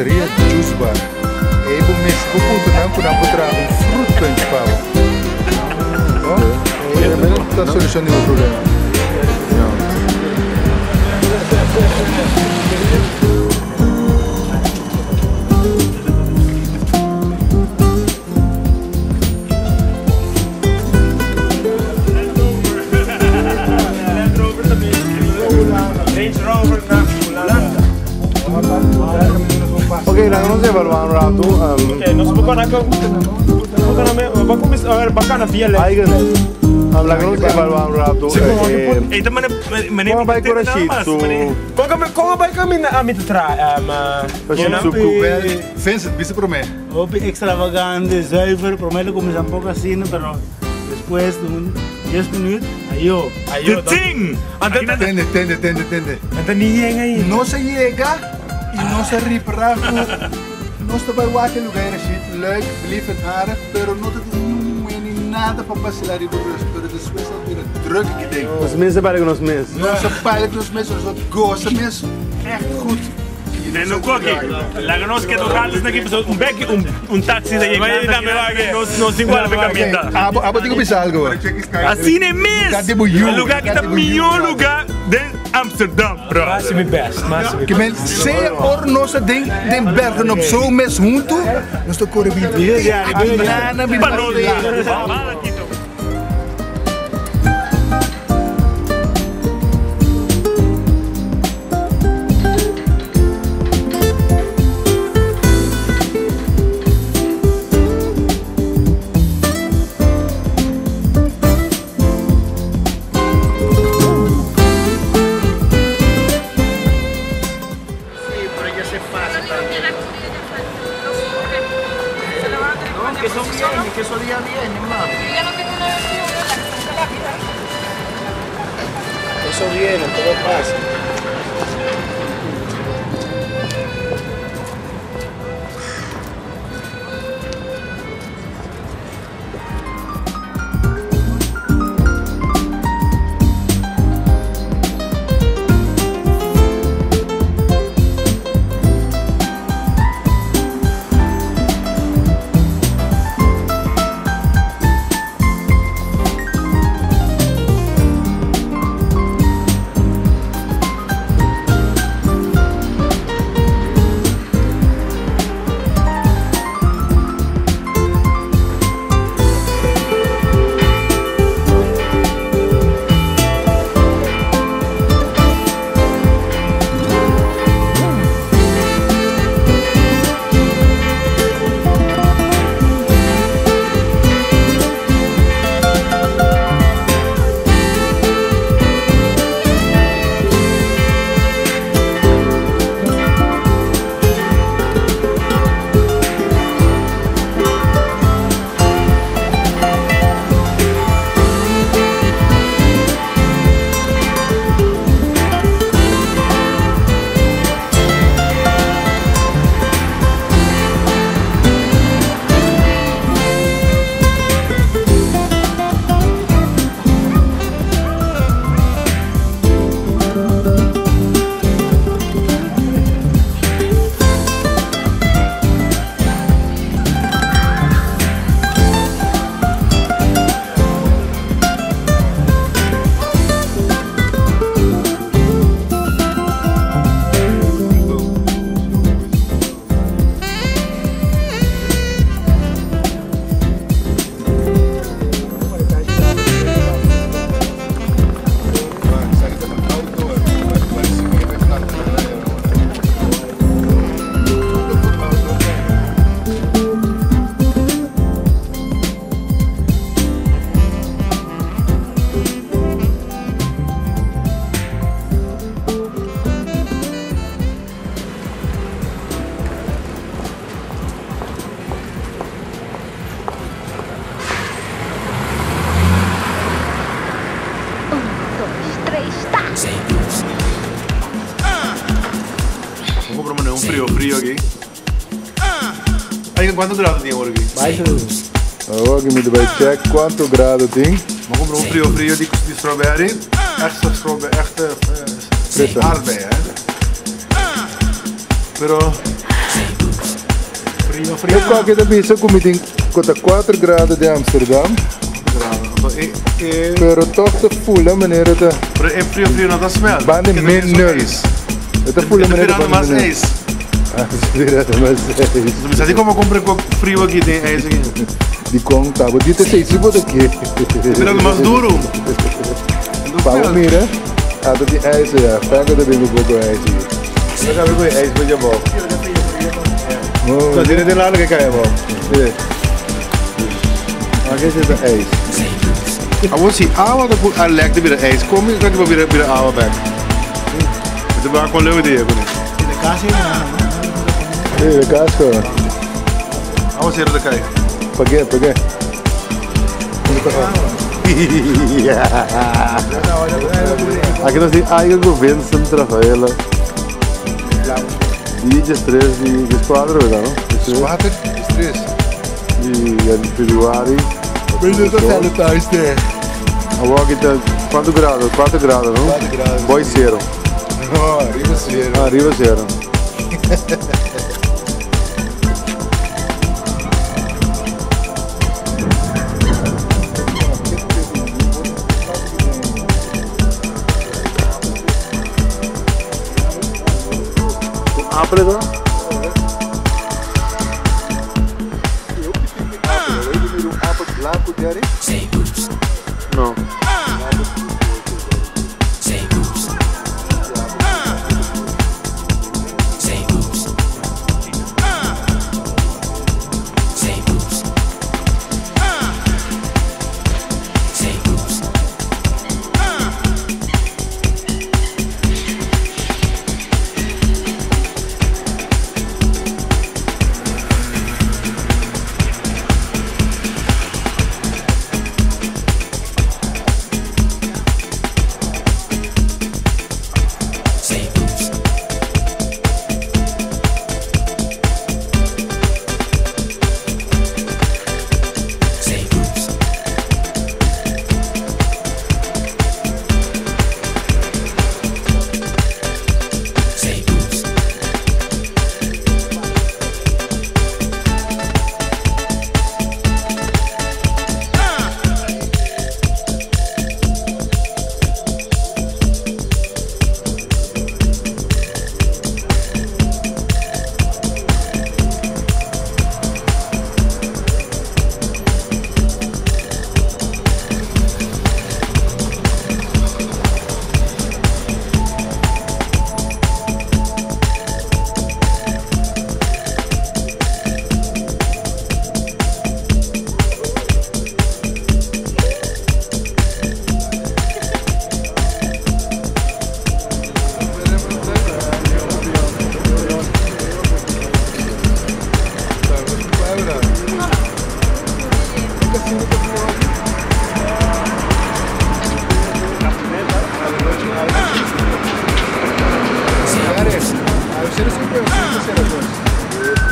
Pizzeria Juice Bar. E vou mexer com o não para trazer fruto punch para o. É mesmo que está solucionando o problema. Oké, dan gaan we even een raad doen. Oké, nós vamos bacana via lei. Eigenlijk. Dan gaan we even een raad doen. Então, mas Como vai corrigir? Como vai caminhar a me trazer? Vincent, viste por mim? Hopi extravagante, zuiver, prometo começar um pouco assim, mas depois de 10 minutos, aí eu. The thing! Entende. Então ninguém aí. Não se chega e não se repara. Nós também vamos aquele lugar assim, leuk, lief en aardig, pero não tem nada para passear do restaurante. Depois é weer druk que tem. Os mensen bij ons mensen. Nós peilen os mesmos, nós gostam mesmo, echt goed. Nee, no coque. La que nos quedó grandes na equipe, un taxi de llegar. Nos igual para caminhar. Abo digo bisa algo. Assim é mesmo. O lugar que tá melhor lugar de Amsterdam, bro. Máximo best, máximo. Que men se or nossa den bergen op zo mes junto, nós tô corre vídeo. Banana, banana. Que eso día viene, mamá. Yo no tengo una versión de la que está lápida. Eso viene, todo pasa. frío aqui. Aí, quantos graus tem agora aqui? Baixo. Agora me vai check quanto grado tem. Vamos comprar frio de strawberry. Echte strawberry, echte Frisse. aardbeien. Pero Eu qualquer da pizza comida conta 4 graus de Amsterdam. Pero toch de volle maneira de... É frio não está smelt. Bande min nulls. Het is volle maneira de mais ijs. Ah, ze virando mais ijs. Mas assim como eu comprei com frio aqui tem ijs aqui. Die conta, wat dit is iets wat ik. Virando mais duro. Paulo mira. Ah, dat die ijs ja. Pega de bigo bogo ijs. Eu já vi com ijs para jambo. Não tem nada que caia, bom. Aqui zit de ijs. I want to see awa dat I like de weer ijs. Kom je kan je weer awa back. Het is maar gewoon leuk idee, kon ik. De kaas hier. Nee, de kaas gewoon. Awa zero de kai. Paguei. Aqui nós temos água governo Santa Rafaela. E de 3 de 4, não? 4 de 3. E Februari. Mas eu tô falando tá este. Agora aqui tá quanto grau? 4 graus, não? 4 graus. Boy zero. Não, arriba zero. Arriba zero. Apple da? No.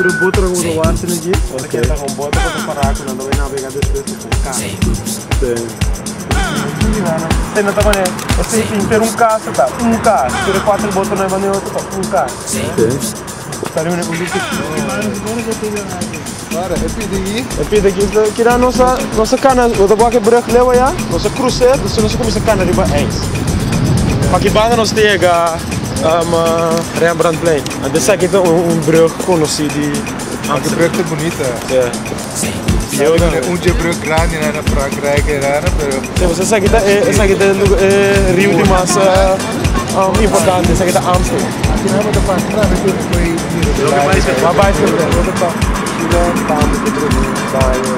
Tributo ng uruan sila Jeep. Wala kaya ta kung bota pa para ako na daw nabiga dito sa carro. Tem nota mané. Você tem um caso tá, um caso. Ter 4 botos na mané outro um caso. Tá ali com isso. Cara, é pide aqui que na nossa cana, o da boa brug lewa ja. Nossa cruzeiro, dus nossa começa cana riba eens. Aqui banda nós tega Rembrandtplein. En dit is eigenlijk een brug conocido. Anche brug è bonita. Sì. Un brug grande in Frankrijk era però. Sì, você sabe que é Rio de Massa importante, sabe que é Amsterdam. Aqui não é da França, Mas vai ser outra parte. Chile, Palma, Pedro, Baio.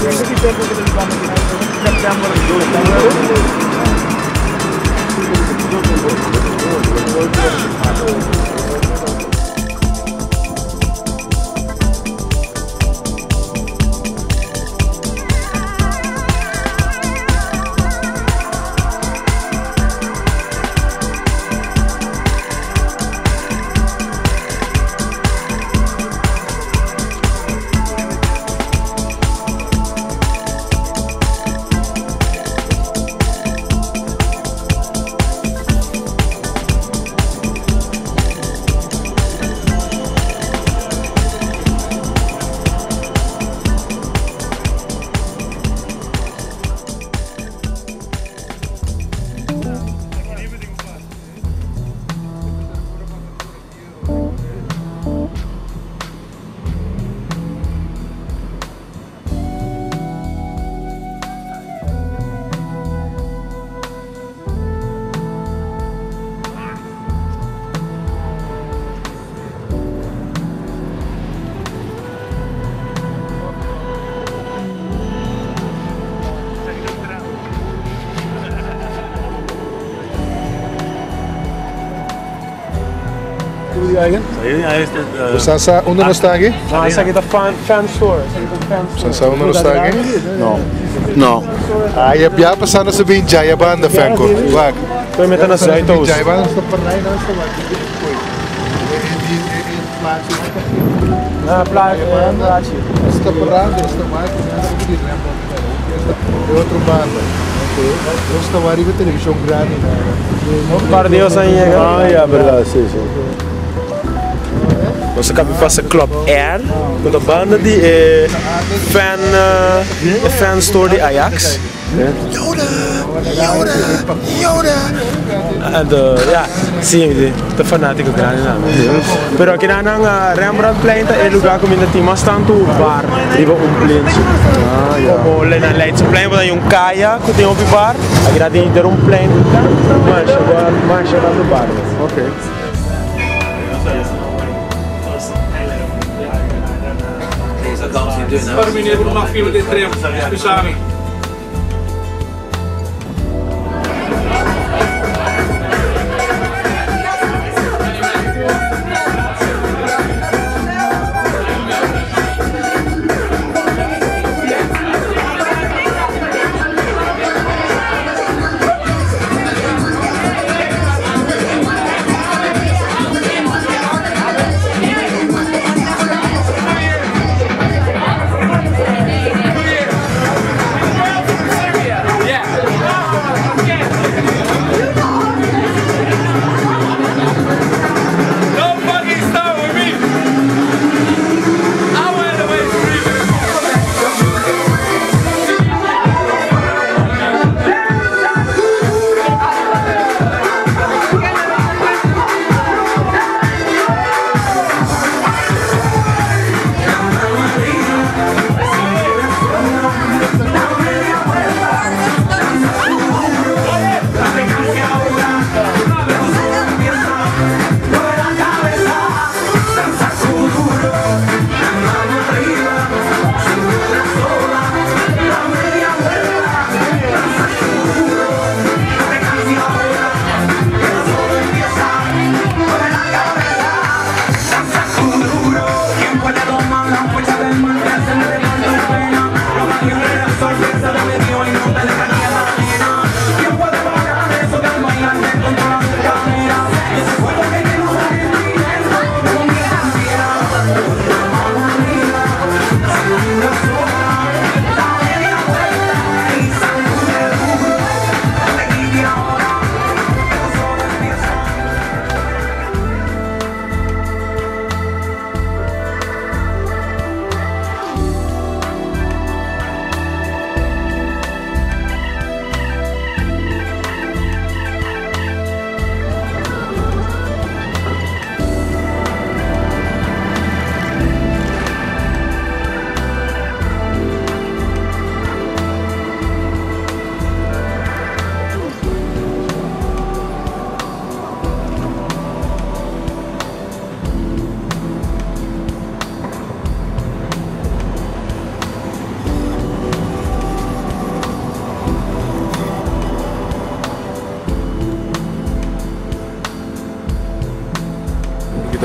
Esse aqui tem que ter Palma, Sansa, onde não está aqui? Não, essa aqui é fan store. Sansa, onde não está aqui? Não. Não. Ah, je hebt passando nessa bem Jaya banda, Franco. Wacht. Estou metendo as aitos. Jaya banda está para lá, não está Ah, plaatje. Está para lá, está mais, é outro banda. Nós estamos ali com televisão grande. Para Deus aí, Ah, é verdade, sim. Nós acabamos de fazer Club Air, com a banda de fan store de Ajax. Yoda! And ja, sim, de fanático grande não. Pero aqui na Rembrandt Plein é lugar como ainda tem mais tanto bar, riba plane. Como lá na Leidse Plein tem kayak, que tem bar, aqui na tem plein, mas agora mais lá do bar. Ok. Para meneer voor nog veel dit tram, speciaal.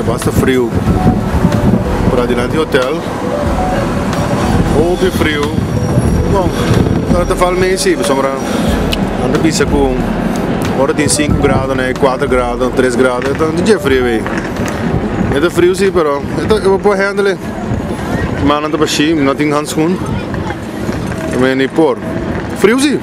Basta frio. Por adiante hotel. Ou de frio. Bom, agora falo meio assim, sombra. Anda pisa com agora tem 5 graus, né? 4 graus, 3 graus, então não é frio aí. É frio sim, pero eu vou pôr handle. Mas não tá baixinho, não tem handschoen. Também nem por. Frio sim.